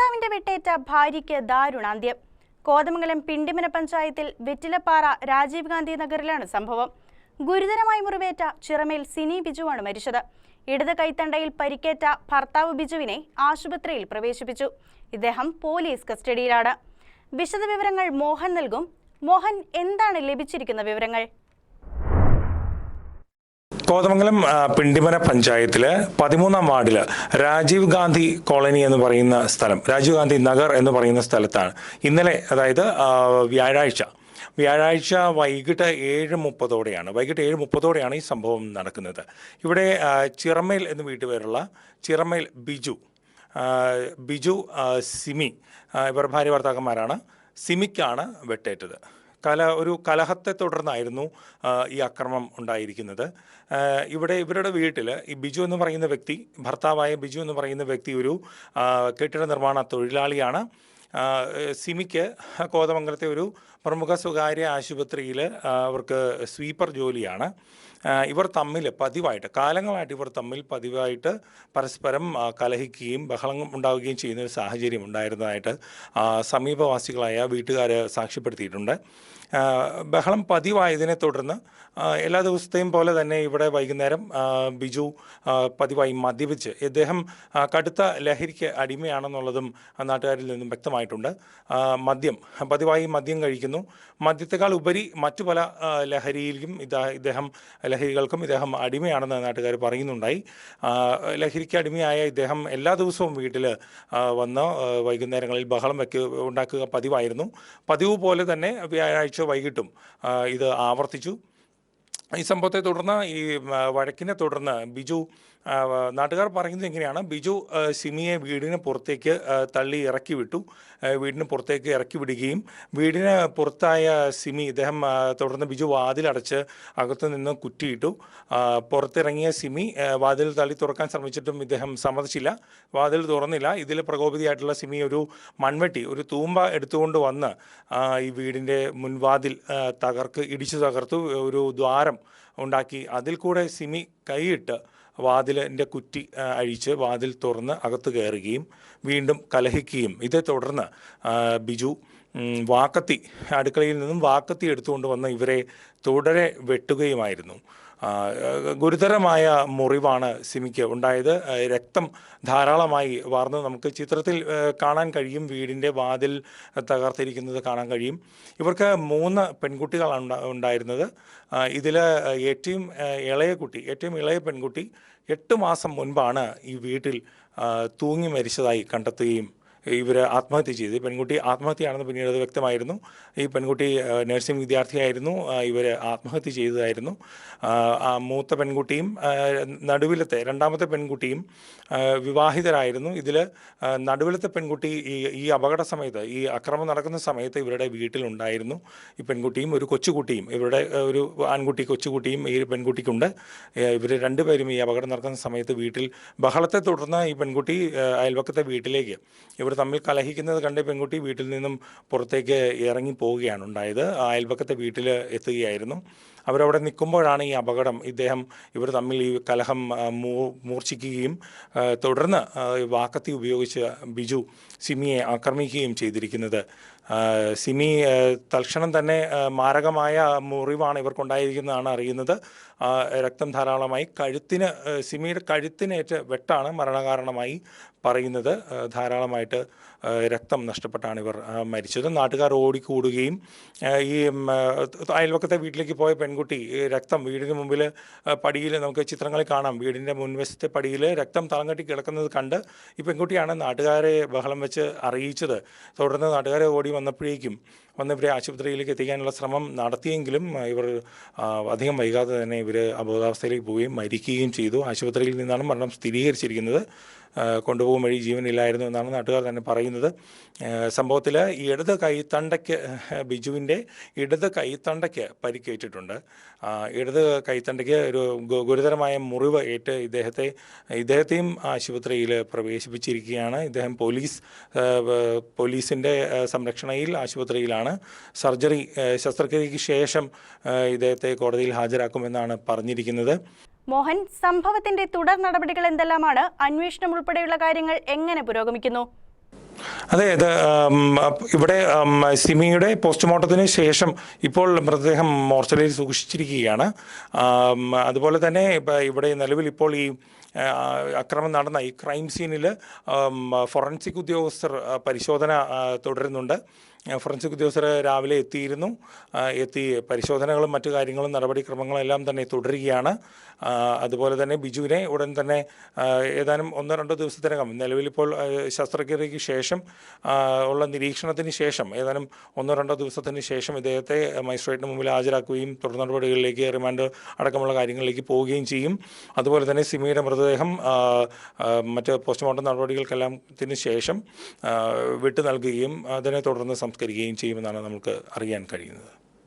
ഭർത്താവിന്റെ വെട്ടേറ്റ ഭാര്യയ്ക്ക് ദാരുണാന്ത്യം. കോതമംഗലം പിണ്ടിമന പഞ്ചായത്തിൽ വെറ്റിലപ്പാറ രാജീവ് ഗാന്ധി നഗറിലാണ് സംഭവം. ഗുരുതരമായി മുറിവേറ്റ ചിറമേൽ സിനി ബിജുവാണ് മരിച്ചത്. ഇടത് കൈത്തണ്ടയിൽ പരിക്കേറ്റ ഭർത്താവ് ബിജുവിനെ ആശുപത്രിയിൽ പ്രവേശിപ്പിച്ചു. ഇദ്ദേഹം പോലീസ് കസ്റ്റഡിയിലാണ്. വിശദവിവരങ്ങൾ മോഹൻ നൽകും. മോഹൻ, എന്താണ് ലഭിച്ചിരിക്കുന്ന വിവരങ്ങൾ? കോതമംഗലം പിണ്ടിമന പഞ്ചായത്തില് 13-ാം വാർഡില് രാജീവ് ഗാന്ധി കോളനി എന്ന് പറയുന്ന സ്ഥലം, രാജീവ് ഗാന്ധി നഗർ എന്ന് പറയുന്ന സ്ഥലത്താണ് ഇന്നലെ, അതായത് വ്യാഴാഴ്ച വൈകിട്ട് 7:30 ഈ സംഭവം നടക്കുന്നത്. ഇവിടെ ചിറമേൽ എന്ന് വീട്ടുപേരുള്ള ചിറമേൽ ബിജു സിമി ഇവർ ഭാര്യ ഭർത്താക്കന്മാരാണ്. സിമിക്കാണ് വെട്ടേറ്റത്. ഒരു കലഹത്തെ തുടർന്നായിരുന്നു ഈ അക്രമം ഉണ്ടായിരിക്കുന്നത്. ഇവരുടെ വീട്ടിൽ ഈ ബിജു എന്ന് പറയുന്ന വ്യക്തി, ഭർത്താവായ ബിജു എന്ന് പറയുന്ന വ്യക്തി ഒരു കെട്ടിട നിർമ്മാണ തൊഴിലാളിയാണ്. സിമിക്ക് കോതമംഗലത്തെ ഒരു പ്രമുഖ സ്വകാര്യ ആശുപത്രിയിൽ അവർക്ക് സ്വീപ്പർ ജോലിയാണ്. ഇവർ തമ്മിൽ പതിവായിട്ട് പരസ്പരം കലഹിക്കുകയും ബഹളം ഉണ്ടാവുകയും ചെയ്യുന്ന ഒരു സാഹചര്യം ഉണ്ടായിരുന്നതായിട്ട് സമീപവാസികളായ വീട്ടുകാർ സാക്ഷ്യപ്പെടുത്തിയിട്ടുണ്ട്. ബഹളം പതിവായതിനെ തുടർന്ന് എല്ലാ ദിവസത്തെയും പോലെ തന്നെ ഇവിടെ വൈകുന്നേരം ബിജു പതിവായി മദ്യപിച്ച്, ഇദ്ദേഹം കടുത്ത ലഹരിക്ക് അടിമയാണെന്നുള്ളതും നാട്ടുകാരിൽ നിന്നും വ്യക്തമായിട്ടുണ്ട്. പതിവായി മദ്യം കഴിക്കുന്നു. മദ്യത്തെക്കാൾ ഉപരി മറ്റു പല ലഹരികൾക്കും ഇദ്ദേഹം അടിമയാണെന്ന് നാട്ടുകാർ പറയുന്നുണ്ടായി. ലഹരിക്ക് അടിമയായ ഇദ്ദേഹം എല്ലാ ദിവസവും വീട്ടിൽ വന്ന് വൈകുന്നേരങ്ങളിൽ ബഹളം ഉണ്ടാക്കുക പതിവായിരുന്നു. പതിവ് പോലെ തന്നെ വ്യാഴാഴ്ച വൈകിട്ടും ഇത് ആവർത്തിച്ചു. ഈ സംഭവത്തെ തുടർന്ന്, ഈ വഴക്കിനെ തുടർന്ന് നാട്ടുകാർ പറയുന്നത് എങ്ങനെയാണ്, ബിജു സിമിയെ വീടിന് പുറത്തേക്ക് ഇറക്കി വിടുകയും വീടിന് പുറത്തായ സിമി, തുടർന്ന് ബിജു വാതിലടച്ച് അകത്തു നിന്ന് കുറ്റിയിട്ടു. പുറത്തിറങ്ങിയ സിമി വാതിൽ തുറക്കാൻ ശ്രമിച്ചിട്ടും ഇദ്ദേഹം സമ്മതിച്ചില്ല, വാതിൽ തുറന്നില്ല. ഇതിൽ പ്രകോപിതയായിട്ടുള്ള സിമി ഒരു തൂമ്പ എടുത്തുകൊണ്ട് വന്ന് ഈ വീടിൻ്റെ മുൻവാതിൽ ഇടിച്ചു തകർത്തു. ഒരു ദ്വാരം ഉണ്ടാക്കി അതിൽ കൂടെ സിമി കൈയിട്ട് വാതിലിൻ്റെ കുറ്റി അഴിച്ച് വാതിൽ തുറന്ന് അകത്ത് കയറുകയും വീണ്ടും കലഹിക്കുകയും, ഇതേ തുടർന്ന് ബിജു അടുക്കളയിൽ നിന്നും വാക്കത്തി എടുത്തുകൊണ്ട് വന്ന് ഇവരെ തുടരെ വെട്ടുകയുമായിരുന്നു. ഗുരുതരമായ മുറിവാണ് സിമിക്ക് ഉണ്ടായത്. രക്തം ധാരാളമായി വാർന്ന് നമുക്ക് ചിത്രത്തിൽ കാണാൻ കഴിയും. വീടിൻ്റെ വാതിൽ തകർത്തിരിക്കുന്നത് കാണാൻ കഴിയും. ഇവർക്ക് 3 പെൺകുട്ടികളാണ് ഉണ്ടായിരുന്നത്. ഇതിൽ ഏറ്റവും ഇളയ പെൺകുട്ടി 8 മാസം മുൻപാണ് ഈ വീട്ടിൽ തൂങ്ങി മരിച്ചതായി കണ്ടെത്തുകയും ഇവർ ആത്മഹത്യ ചെയ്തു. പെൺകുട്ടി ആത്മഹത്യയാണെന്ന് പിന്നീട് അത് വ്യക്തമായിരുന്നു. ഈ പെൺകുട്ടി നഴ്സിംഗ് വിദ്യാർത്ഥിയായിരുന്നു. ഇവർ ആത്മഹത്യ ചെയ്തതായിരുന്നു. മൂത്ത പെൺകുട്ടിയും രണ്ടാമത്തെ പെൺകുട്ടിയും വിവാഹിതരായിരുന്നു. ഇതിൽ നടുവിലത്തെ പെൺകുട്ടി ഈ അപകട സമയത്ത്, ഈ അക്രമം നടക്കുന്ന സമയത്ത് ഇവരുടെ വീട്ടിലുണ്ടായിരുന്നു. ഈ പെൺകുട്ടിയും ഒരു കൊച്ചുകുട്ടിയും, ഇവരുടെ ഒരു ആൺകുട്ടി കൊച്ചുകുട്ടിയും ഈ പെൺകുട്ടിക്കുണ്ട്. ഇവർ രണ്ടുപേരും ഈ അപകടം നടക്കുന്ന സമയത്ത് വീട്ടിൽ ബഹളത്തെ തുടർന്ന് ഈ പെൺകുട്ടി അയൽവക്കത്തെ വീട്ടിലേക്ക്, ഇവർ തമ്മിൽ കലഹിക്കുന്നത് കണ്ട് പെൺകുട്ടി വീട്ടിൽ നിന്നും പുറത്തേക്ക് ഇറങ്ങി പോവുകയാണ് ഉണ്ടായത്. അയൽപക്കത്തെ വീട്ടിൽ എത്തുകയായിരുന്നു. അവരവിടെ നിൽക്കുമ്പോഴാണ് ഈ അപകടം. ഇവർ തമ്മിൽ ഈ കലഹം മൂർച്ഛിക്കുകയും തുടർന്ന് വാക്കത്തി ഉപയോഗിച്ച് ബിജു സിമിയെ ആക്രമിക്കുകയും ചെയ്തിരിക്കുന്നത്. സിമി തൽക്ഷണം തന്നെ മാരകമായ മുറിവാണ് ഇവർക്കുണ്ടായിരിക്കുന്നതാണ് അറിയുന്നത്. രക്തം ധാരാളമായി സിമിയുടെ കഴുത്തിനേറ്റ വെട്ടാണ് മരണകാരണമായി പറയുന്നത്. ധാരാളമായിട്ട് രക്തം നഷ്ടപ്പെട്ടാണ് ഇവർ മരിച്ചത്. നാട്ടുകാർ ഓടിക്കൂടുകയും ഈ അയൽവക്കത്തെ വീട്ടിലേക്ക് പോയ പെൺകുട്ടി രക്തം വീടിന് മുമ്പിൽ പടിയിൽ നമുക്ക് ചിത്രങ്ങളിൽ കാണാം. വീടിൻ്റെ മുൻവശത്തെ പടിയിൽ രക്തം തളങ്കട്ടി കിടക്കുന്നത് കണ്ട് ഈ പെൺകുട്ടിയാണ് നാട്ടുകാരെ ബഹളം വെച്ച് അറിയിച്ചത്. തുടർന്ന് നാട്ടുകാരെ ഓടി വന്നപ്പോഴേക്കും ഇവരെ ആശുപത്രിയിലേക്ക് എത്തിക്കാനുള്ള ശ്രമം നടത്തിയെങ്കിലും ഇവർ അധികം വൈകാതെ തന്നെ ഇവർ അബോധാവസ്ഥയിലേക്ക് പോവുകയും മരിക്കുകയും ചെയ്തു. ആശുപത്രിയിൽ നിന്നാണ് മരണം സ്ഥിരീകരിച്ചിരിക്കുന്നത്. കൊണ്ടുപോകും വഴി ജീവനില്ലായിരുന്നു എന്നാണ് നാട്ടുകാർ തന്നെ പറയുന്നത്. സംഭവത്തിൽ ബിജുവിൻ്റെ ഇടത് കൈത്തണ്ടയ്ക്ക് പരിക്കേറ്റിട്ടുണ്ട്. ഇടത് കൈത്തണ്ടയ്ക്ക് ഒരു ഗുരുതരമായ മുറിവ് ഏറ്റ് ഇദ്ദേഹത്തെയും ആശുപത്രിയിൽ പ്രവേശിപ്പിച്ചിരിക്കുകയാണ്. ഇദ്ദേഹം പോലീസിൻ്റെ സംരക്ഷണയിൽ ആശുപത്രിയിലാണ്. ശസ്ത്രക്രിയയ്ക്ക് ശേഷം ഇദ്ദേഹത്തെ കോടതിയിൽ ഹാജരാക്കുമെന്നാണ് പറഞ്ഞിരിക്കുന്നത്. മോഹൻ, സംഭവത്തിന്റെ തുടർ നടപടികൾ എന്തെല്ലാമാണ്? അന്വേഷണം ഉൾപ്പെടെയുള്ള കാര്യങ്ങൾ എങ്ങനെ പുരോഗമിക്കുന്നു? അതെ, ഇത് ഇവിടെ സിമിയുടെ പോസ്റ്റ്മോർട്ടത്തിന് ശേഷം ഇപ്പോൾ മൃതദേഹം മോർച്ചറിയിൽ സൂക്ഷിച്ചിരിക്കുകയാണ്. അതുപോലെ തന്നെ ഇവിടെ നിലവിൽ ഇപ്പോൾ ഈ അക്രമം നടന്ന ഈ ക്രൈം സീനിൽ ഫോറൻസിക് ഉദ്യോഗസ്ഥർ പരിശോധന തുടരുന്നുണ്ട്. ഫോറൻസിക് ഉദ്യോഗസ്ഥർ രാവിലെ എത്തി പരിശോധനകളും മറ്റു കാര്യങ്ങളും നടപടിക്രമങ്ങളും എല്ലാം തന്നെ തുടരുകയാണ്. അതുപോലെ തന്നെ ബിജുവിനെ ഉടൻ തന്നെ ഏതാനും 1-2 ദിവസത്തിനകം, നിലവിലിപ്പോൾ ശസ്ത്രക്രിയയ്ക്ക് ശേഷം ഉള്ള നിരീക്ഷണത്തിന് ശേഷം ഏതാനും 1-2 ദിവസത്തിന് ശേഷം ഇദ്ദേഹത്തെ മജിസ്ട്രേറ്റിന് മുമ്പിൽ ഹാജരാക്കുകയും തുടർ നടപടികളിലേക്ക്, റിമാൻഡ് അടക്കമുള്ള കാര്യങ്ങളിലേക്ക് പോവുകയും ചെയ്യും. അതുപോലെ തന്നെ സിമിയുടെ മൃതദേഹം മറ്റ് പോസ്റ്റ്മോർട്ടം നടപടികൾക്കെല്ലാം ശേഷം വിട്ടു നൽകുകയും അതിനെ തുടർന്ന് സംസ്കരിക്കുകയും ചെയ്യുമെന്നാണ് നമുക്ക് അറിയാൻ കഴിയുന്നത്.